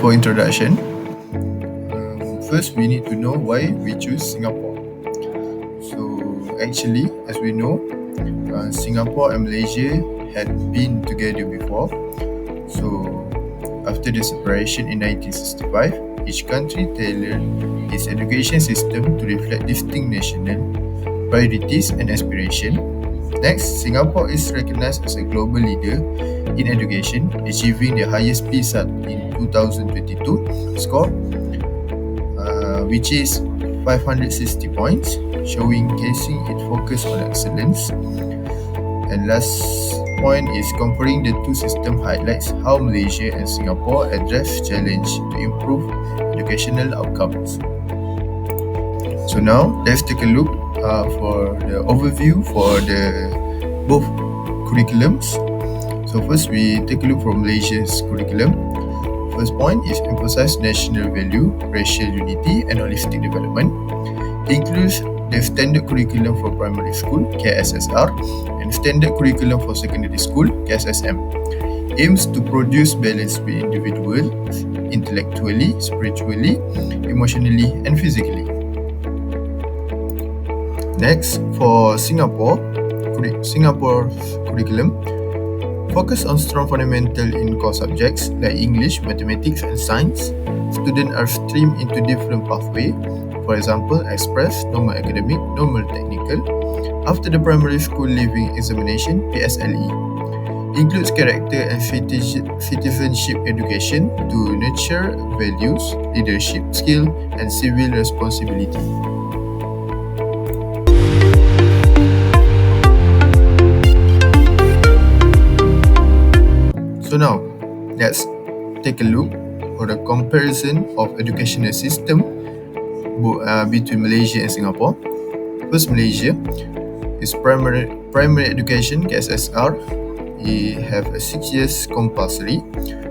for introduction, first we need to know why we choose Singapore. So actually, as we know, Singapore and Malaysia had been together before. So after the separation in 1965, each country tailored its education system to reflect distinct national priorities and aspirations. Next, Singapore is recognized as a global leader in education, achieving the highest PISA in 2022 score, which is 560 points, showcasing its focus on excellence. And last point is comparing the two systems highlights how Malaysia and Singapore address challenge to improve educational outcomes. So now let's take a look for the overview for the both curriculums. So first we take a look from Malaysia's curriculum. First point is emphasize national value, racial unity and holistic development. It includes the standard curriculum for primary school, KSSR, and standard curriculum for secondary school, KSSM. Aims to produce balance between individuals intellectually, spiritually, emotionally and physically. Next, for Singapore's curriculum, focus on strong fundamental in core subjects like English, mathematics and science. Students are streamed into different pathways, for example, express, normal academic, normal technical. After the primary school leaving examination, PSLE. Includes character and citizenship education to nurture values, leadership skill and civil responsibility. So now, let's take a look for the comparison of educational system between Malaysia and Singapore. First, Malaysia is primary education, KSSR. It have a 6 years compulsory,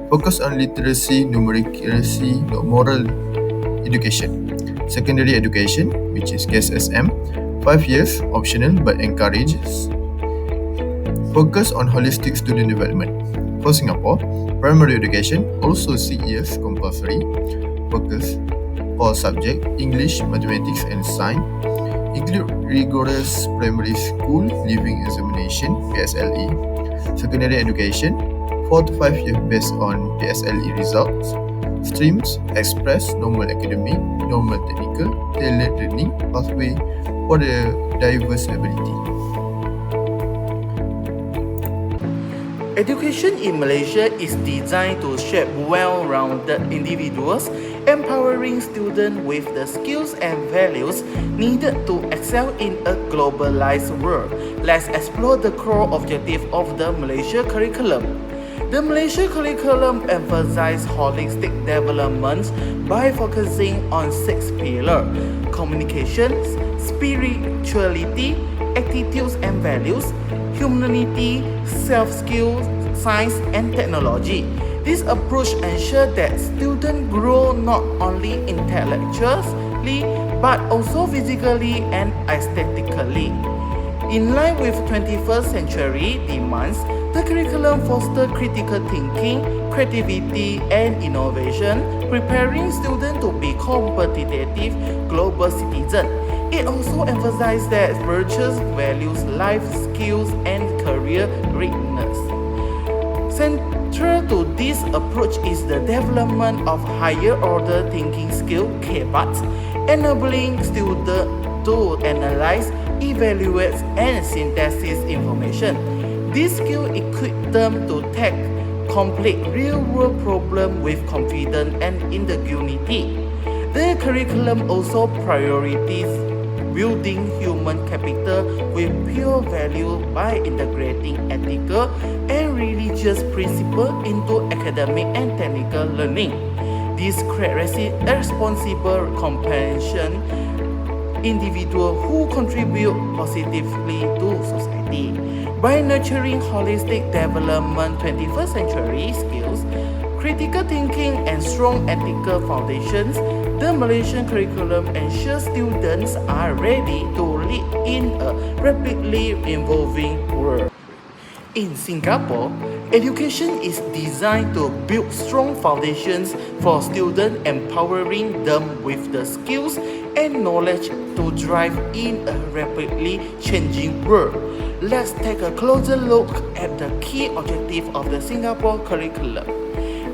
focus on literacy, numeracy, moral education. Secondary education, which is KSSM, 5 years optional but encourages. Focus on holistic student development. For Singapore, primary education also 6 years compulsory, focus all subject English, mathematics and science, include rigorous primary school leaving examination PSLE, secondary education 4 to 5 years based on PSLE results, streams express, normal academic, normal technical, tailored learning pathway for the diverse ability. Education in Malaysia is designed to shape well-rounded individuals, empowering students with the skills and values needed to excel in a globalized world. Let's explore the core objective of the Malaysia curriculum. The Malaysia curriculum emphasizes holistic development by focusing on 6 pillars: communication, spirituality, attitudes and values, humanity, self-skills, science and technology. This approach ensures that students grow not only intellectually but also physically and aesthetically. In line with 21st century demands, the curriculum fosters critical thinking, creativity and innovation, preparing students to be competitive global citizens. It also emphasizes that virtuous values, life skills, and career readiness. Central to this approach is the development of higher order thinking skill (KBAT), enabling students to analyze, evaluate, and synthesize information. This skill equips them to take complex real-world problems with confidence and integrity. The curriculum also prioritizes building human capital with pure value by integrating ethical and religious principles into academic and technical learning. This creates a responsible compassion individual who contribute positively to society. By nurturing holistic development 21st century skills, critical thinking and strong ethical foundations, the Malaysian curriculum ensures students are ready to lead in a rapidly evolving world. In Singapore, education is designed to build strong foundations for students, empowering them with the skills and knowledge to thrive in a rapidly changing world. Let's take a closer look at the key objective of the Singapore curriculum.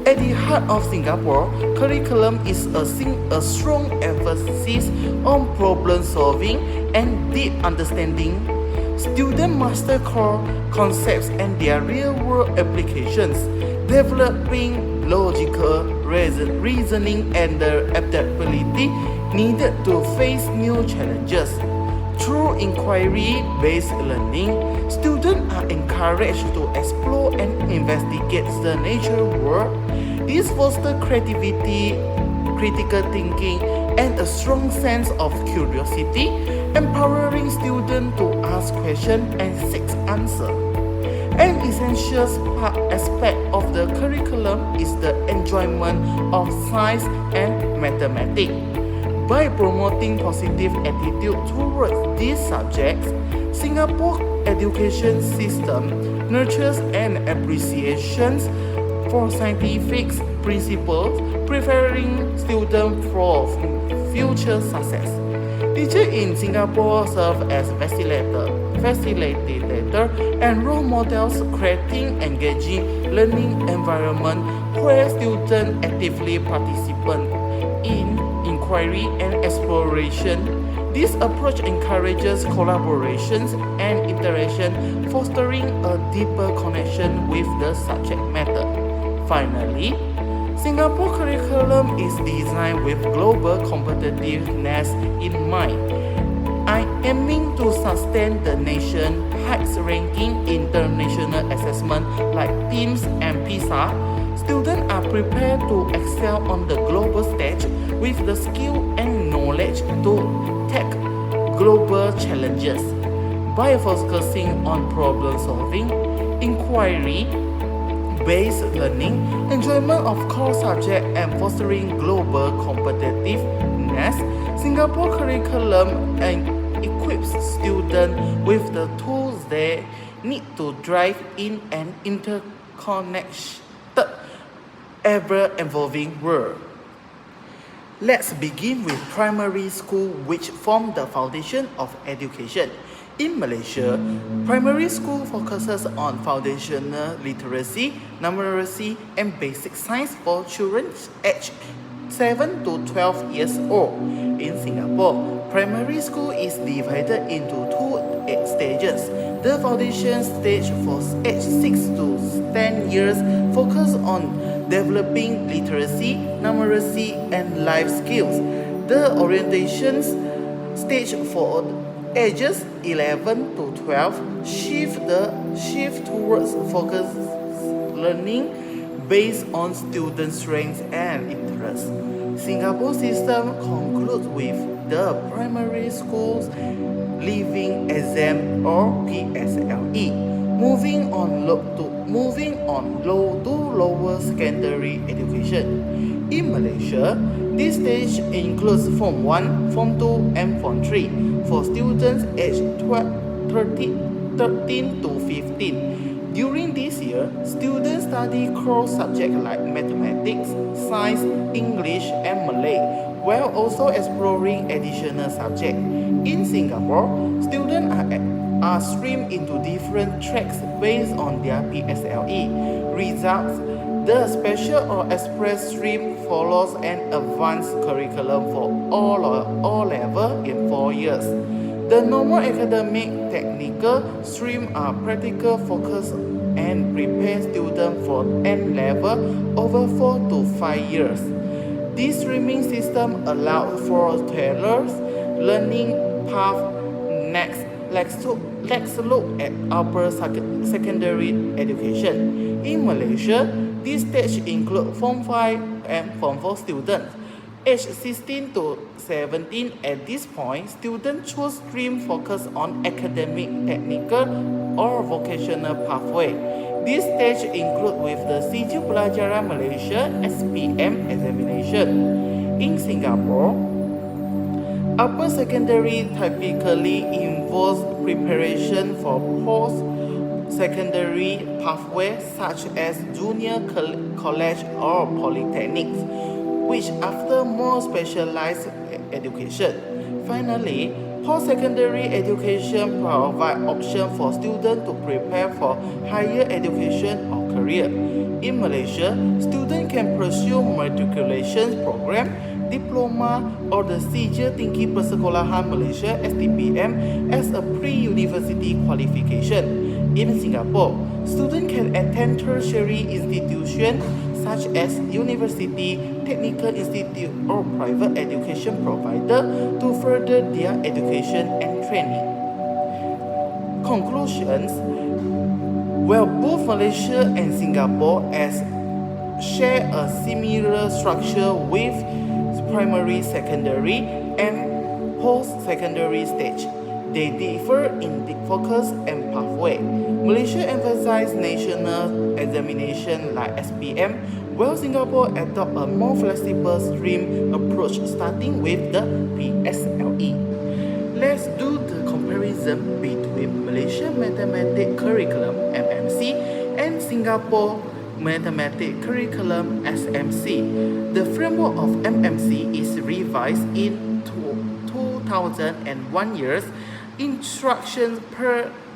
At the heart of Singapore curriculum is a strong emphasis on problem solving and deep understanding. Students master core concepts and their real-world applications, developing logical reasoning and the adaptability needed to face new challenges. Through inquiry-based learning, students are encouraged to explore and investigate the natural world. This fosters creativity, critical thinking, and a strong sense of curiosity, empowering students to ask questions and seek answers. An essential aspect of the curriculum is the enjoyment of science and mathematics. By promoting positive attitude towards these subjects, Singapore education system nurtures an appreciation for scientific principles, preparing students for future success. Teachers in Singapore serve as facilitator and role models, creating engaging learning environment where students actively participate in inquiry and exploration. This approach encourages collaborations and interaction, fostering a deeper connection with the subject matter. Finally, Singapore curriculum is designed with global competitiveness in mind. I aiming to sustain the nation highest ranking international assessment like TIMSS and PISA. Students are prepared to excel on the global stage with the skill and knowledge to tackle global challenges. By focusing on problem solving, inquiry, based learning, enjoyment of core subjects, and fostering global competitiveness, Singapore curriculum equips students with the tools they need to thrive in an interconnected, ever-evolving world. Let's begin with primary school, which form the foundation of education. In Malaysia, primary school focuses on foundational literacy, numeracy, and basic science for children aged 7 to 12 years old. In Singapore, primary school is divided into two stages. The foundation stage for aged 6 to 10 years focuses on developing literacy, numeracy, and life skills. The orientation stage for ages 11 to 12 shift towards focused learning based on student strengths and interests. Singapore system concludes with the primary schools leaving exam or PSLE, moving on to lower secondary education. In Malaysia, this stage includes Form 1, Form 2, and Form 3 for students aged 13 to 15. During this year, students study core subjects like mathematics, science, English, and Malay, while also exploring additional subjects. In Singapore, students are streamed into different tracks based on their PSLE results. The special or express stream follows an advanced curriculum for all levels in 4 years. The normal academic technical stream are practical focused and prepare students for N level over 4 to 5 years. This streaming system allows for tailored learning path. Next, let's look at upper secondary education. In Malaysia, this stage includes Form 5 and Form 4 students. Aged 16 to 17, at this point, students choose stream focused on academic, technical, or vocational pathway. This stage includes with the Sijil Pelajaran Malaysia SPM examination. In Singapore, upper secondary typically involves preparation for secondary pathways such as junior college or polytechnics, which after more specialized education. Finally, post-secondary education provides options for students to prepare for higher education or career. In Malaysia, students can pursue matriculation program, diploma, or the Sijil Tinggi Persekolahan Malaysia (STPM) as a pre-university qualification. In Singapore, students can attend tertiary institutions such as university, technical institute, or private education provider to further their education and training. Conclusions. Well, both Malaysia and Singapore share a similar structure with primary, secondary, and post-secondary stage. They differ in the focus and pathway. Malaysia emphasizes national examination like SPM, while Singapore adopt a more flexible stream approach starting with the PSLE. Let's do the comparison between Malaysian Mathematics Curriculum (MMC) and Singapore Mathematics Curriculum (SMC). The framework of MMC is revised in 2001 years. Instructions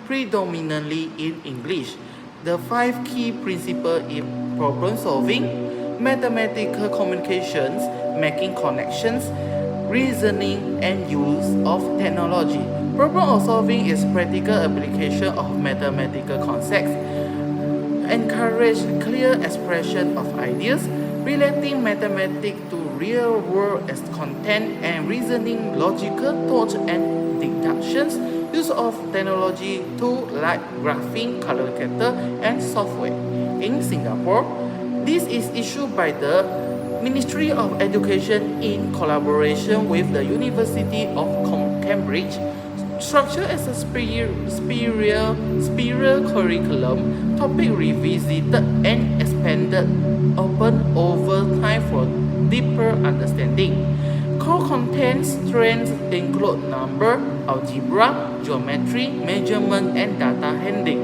predominantly in English. The 5 key principles in problem solving, mathematical communications, making connections, reasoning, and use of technology. Problem solving is practical application of mathematical concepts. Encourage clear expression of ideas, relating mathematics to real world as content, and reasoning, logical thought, and deductions. Use of technology tools like graphing, calculator, and software. In Singapore, this is issued by the Ministry of Education in collaboration with the University of Cambridge. Structure as a spiral curriculum, topic revisited and expanded, open over time for deeper understanding. Core content strengths include number, algebra, geometry, measurement, and data handling.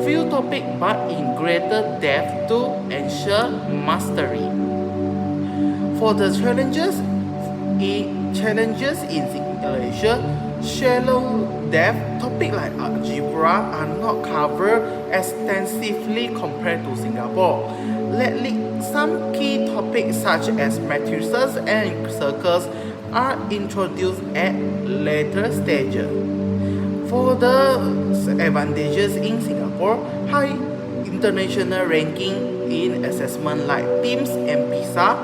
Few topics but in greater depth to ensure mastery. For the challenges in Malaysia, shallow depth topics like algebra are not covered extensively compared to Singapore. Lately, some key topics such as matrices and circles are introduced at later stages. For the advantages in Singapore, high international ranking in assessment like TIMSS and PISA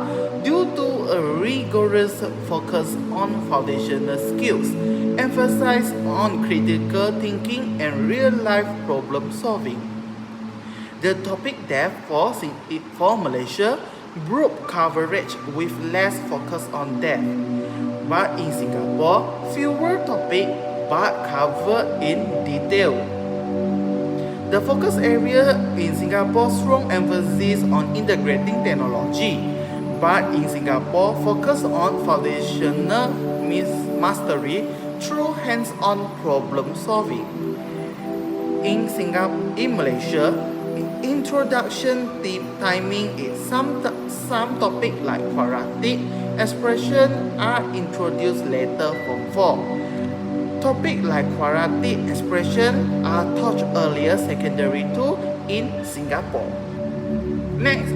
due to a rigorous focus on foundational skills, emphasize on critical thinking and real-life problem solving. The topic depth for Malaysia, broad coverage with less focus on depth. But in Singapore, fewer topics but covered in detail. The focus area in Singapore strong emphasis on integrating technology, but in Singapore focus on foundational mastery through hands-on problem solving. In Malaysia, introduction timing is some topic like quadratic expression are introduced later from 4. Topic like quadratic expression are taught earlier secondary 2 in Singapore. Next,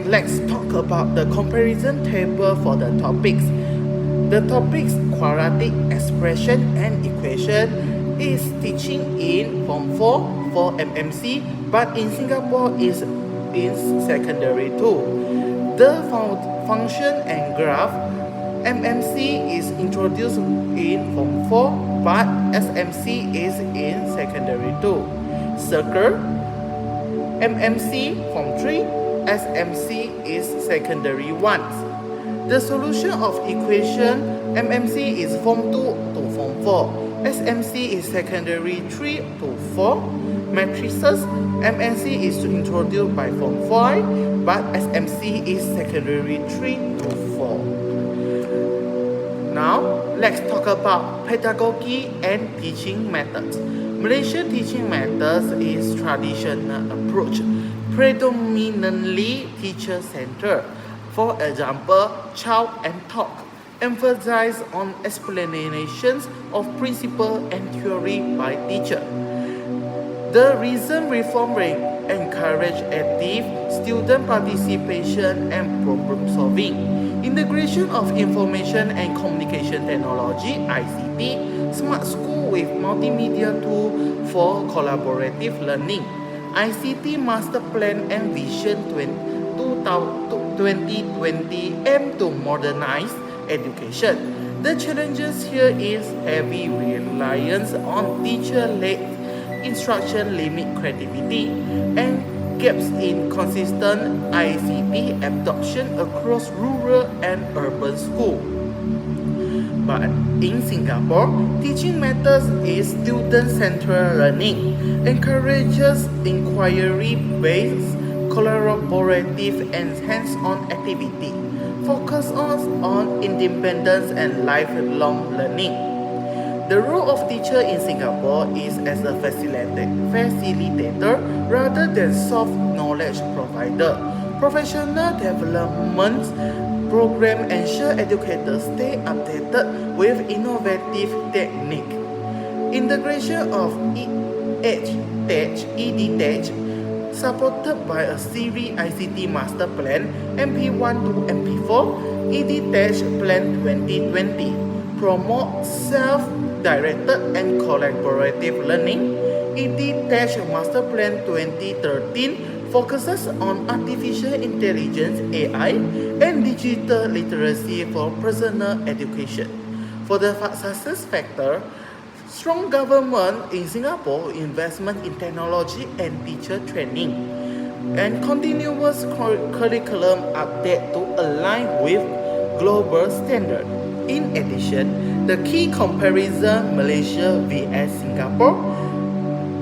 let's talk about the comparison table for the topics. The topics quadratic expression and equation is teaching in Form 4 for MMC, but in Singapore is in secondary 2. The function and graph MMC is introduced in Form 4, but SMC is in secondary 2. Circle MMC Form 3, SMC is secondary 1. The solution of equation MMC is Form 2 to Form 4. SMC is secondary 3 to 4. Matrices MMC is introduced by Form 5, but SMC is secondary 3 to 4. Now, let's talk about pedagogy and teaching methods. Malaysian teaching methods is traditional approach, predominantly teacher-centered. For example, Chalk and Talk emphasize on explanations of principle and theory by teacher. The recent reform encourage active student participation and problem solving. Integration of information and communication technology (ICT), smart school with multimedia tool for collaborative learning. ICT Master Plan and Vision 2020 aim to modernize education. The challenges here is heavy reliance on teacher-led instruction limit creativity, and gaps in consistent ICT adoption across rural and urban schools. But in Singapore, teaching methods is student-centered learning, encourages inquiry-based, collaborative, and hands-on activity, focus on independence and lifelong learning. The role of teacher in Singapore is as a facilitator rather than soft knowledge provider. Professional development program ensure educators stay updated with innovative technique. Integration of EdTech, supported by a series ICT Master Plan MP1 to MP4, EdTech Plan 2020, promote self-directed and collaborative learning. EdTech Master Plan 2013 focuses on artificial intelligence (AI) and digital literacy for personal education. For the success factor, strong government in Singapore investment in technology and teacher training, and continuous curriculum update to align with global standard. In addition, the key comparison Malaysia vs Singapore,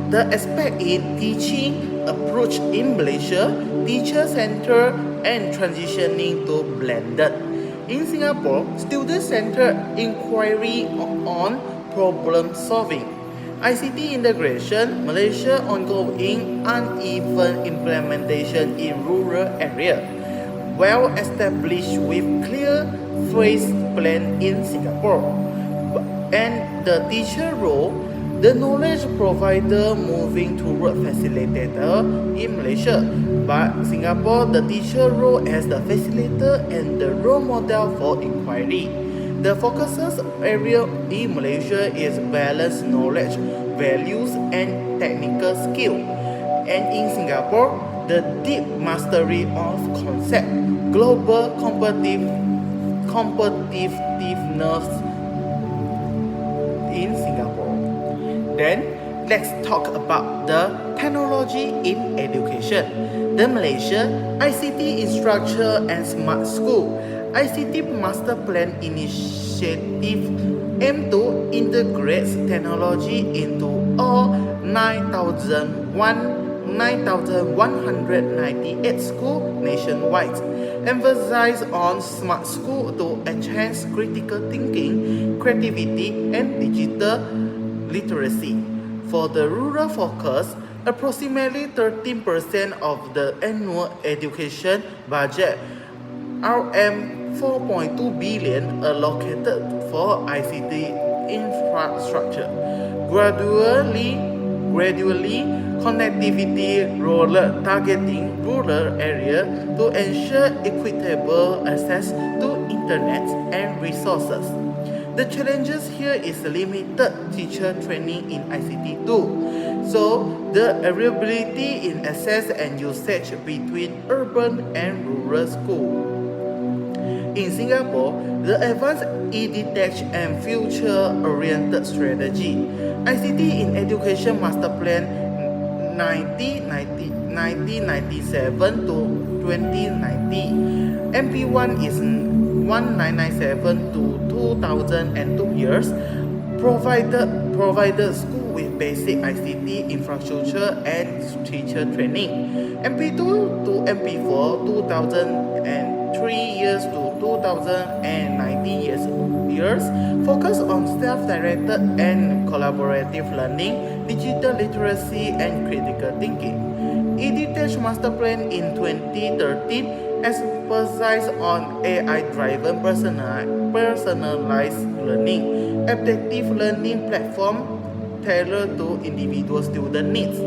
the aspect in teaching approach in Malaysia, teacher-centered and transitioning to blended. In Singapore, student-centered inquiry on problem solving. ICT integration, Malaysia ongoing uneven implementation in rural area. Well established with clear phase plan in Singapore. And the teacher role, the knowledge provider moving toward facilitator in Malaysia. But Singapore, the teacher role as the facilitator and the role model for inquiry. The focuses area in Malaysia is balanced knowledge, values, and technical skill. And in Singapore, the deep mastery of concept, global competitiveness in Singapore. Then, let's talk about the technology in education. The Malaysia ICT Infrastructure and Smart School ICT Master Plan initiative aim to integrate technology into all 9,198 schools nationwide. Emphasize on smart school to enhance critical thinking, creativity, and digital literacy. For the rural focus, approximately 13% of the annual education budget, RM4.2 billion, allocated for ICT infrastructure. Gradually, connectivity rollout targeting rural area to ensure equitable access to internet and resources. The challenges here is limited teacher training in ICT too. So the variability in access and usage between urban and rural schools. In Singapore, the Advanced EdTech and Future-Oriented Strategy, ICT in Education Master Plan 1997 to 2090. MP1 is 1997 to 2002 years, provided school with basic ICT infrastructure and teacher training. MP2 to MP4 2003 years to 2019 years focus on self-directed and collaborative learning, digital literacy, and critical thinking. EdTech Master Plan in 2013 emphasized on AI-driven personalized learning, adaptive learning platform tailored to individual student needs,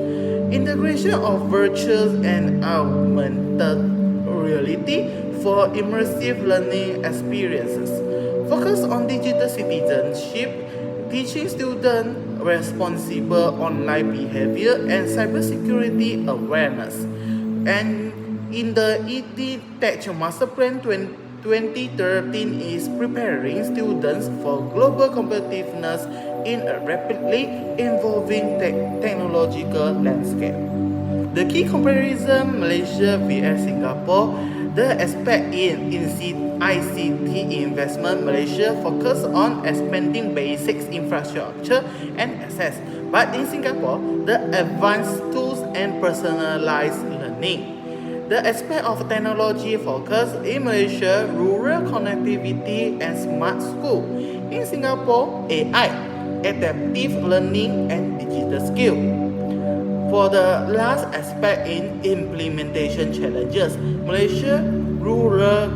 integration of virtual and augmented reality for immersive learning experiences, focus on digital citizenship, teaching students responsible online behavior and cybersecurity awareness. And in the EdTech Master Plan 2013 is preparing students for global competitiveness in a rapidly evolving technological landscape. The key comparison Malaysia vs Singapore, the aspect in ICT investment Malaysia focus on expanding basics infrastructure and access, but in Singapore, the advanced tools and personalized learning. The aspect of technology focus in Malaysia, rural connectivity and smart school. In Singapore, AI, adaptive learning and digital skill. For the last aspect in implementation challenges, Malaysia rural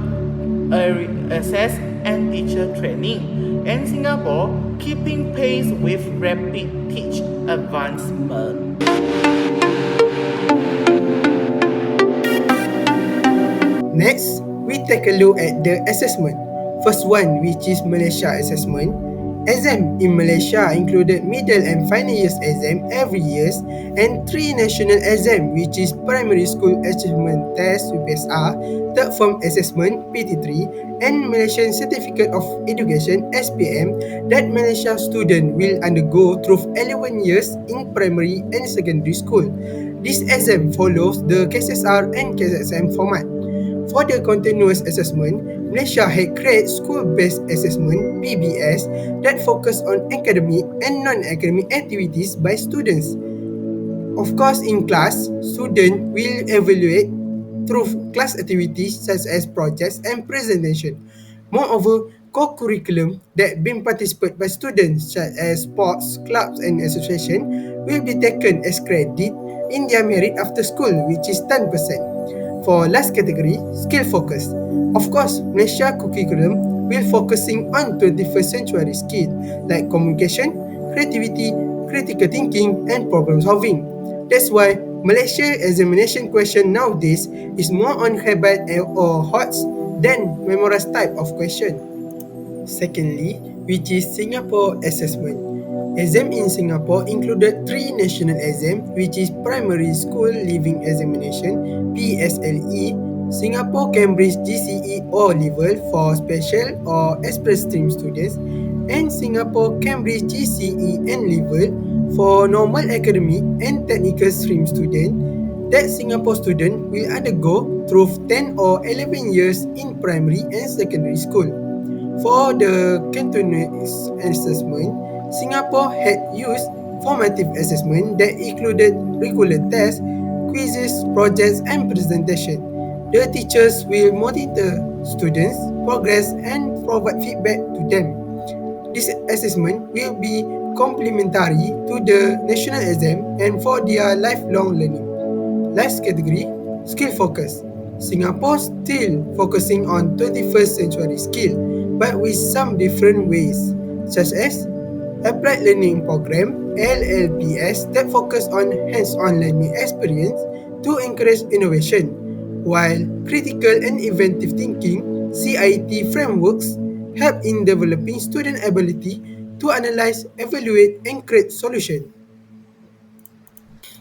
access and teacher training, and Singapore keeping pace with rapid teach advancement. Next, we take a look at the assessment. First one, which is Malaysia assessment. Exam in Malaysia included middle and final years exam every year and three national exam, which is primary school assessment test (PSR), third form assessment (PT3), and Malaysian Certificate of Education (SPM) that Malaysia student will undergo through 11 years in primary and secondary school. This exam follows the KSSR and KSSM format. For the continuous assessment, Malaysia had created school-based assessment (PBS) that focus on academic and non-academic activities by students. Of course, in class, students will evaluate through class activities such as projects and presentation. Moreover, co-curriculum that being participated by students such as sports, clubs and association will be taken as credit in their merit after school, which is 10%. For last category, skill focus. Of course, Malaysia curriculum will focusing on 21st century skill like communication, creativity, critical thinking, and problem solving. That's why Malaysia examination question nowadays is more on habit or HOTS than memorized type of question. Secondly, which is Singapore assessment. Exam in Singapore included three national exams, which is Primary School Leaving Examination (PSLE), Singapore Cambridge GCE O Level for special or express stream students, and Singapore Cambridge GCE N Level for normal academic and technical stream students. That Singapore student will undergo through 10 or 11 years in primary and secondary school. For the continuous assessment, Singapore had used formative assessment that included regular tests, quizzes, projects, and presentation. The teachers will monitor students' progress and provide feedback to them. This assessment will be complementary to the national exam and for their lifelong learning. Last category, skill focus. Singapore still focusing on 21st century skill, but with some different ways, such as Applied Learning Program (LLPS) that focus on hands-on learning experience to encourage innovation, while critical and inventive thinking (CIT) frameworks help in developing student ability to analyze, evaluate, and create solutions.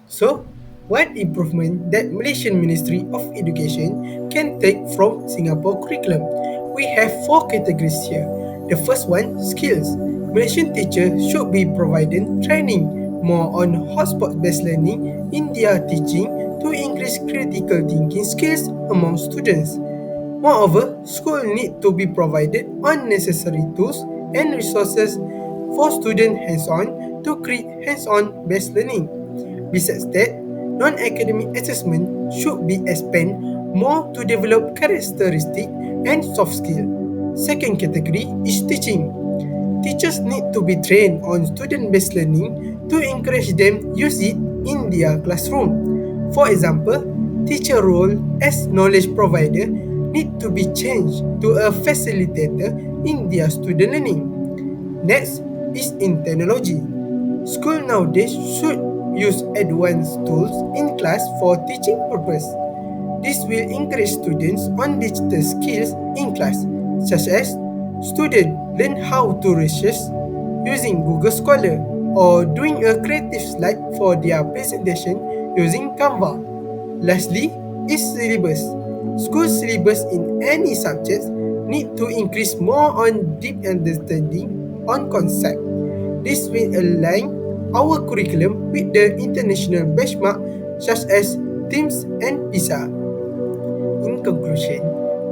So, what improvement that Malaysian Ministry of Education can take from Singapore curriculum? We have four categories here. The first one, skills. Malaysian teachers should be provided training more on hotspot-based learning in their teaching to increase critical thinking skills among students. Moreover, schools need to be provided unnecessary tools and resources for student hands-on to create hands-on based learning. Besides that, non-academic assessment should be expanded more to develop characteristic and soft skill. Second category is teaching. Teachers need to be trained on student-based learning to encourage them use it in their classroom. For example, teacher role as knowledge provider need to be changed to a facilitator in their student learning. Next is in technology. School nowadays should use advanced tools in class for teaching purpose. This will encourage students on digital skills in class, such as students learn how to research using Google Scholar or doing a creative slide for their presentation using Canva. Lastly, is syllabus. School syllabus in any subjects need to increase more on deep understanding on concept. This will align our curriculum with the international benchmark such as TIMSS and PISA. In conclusion,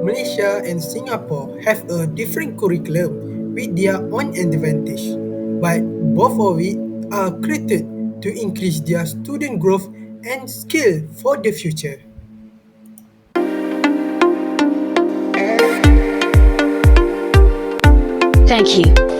Malaysia and Singapore have a different curriculum with their own advantage, but both of it are created to increase their student growth and skill for the future. Thank you.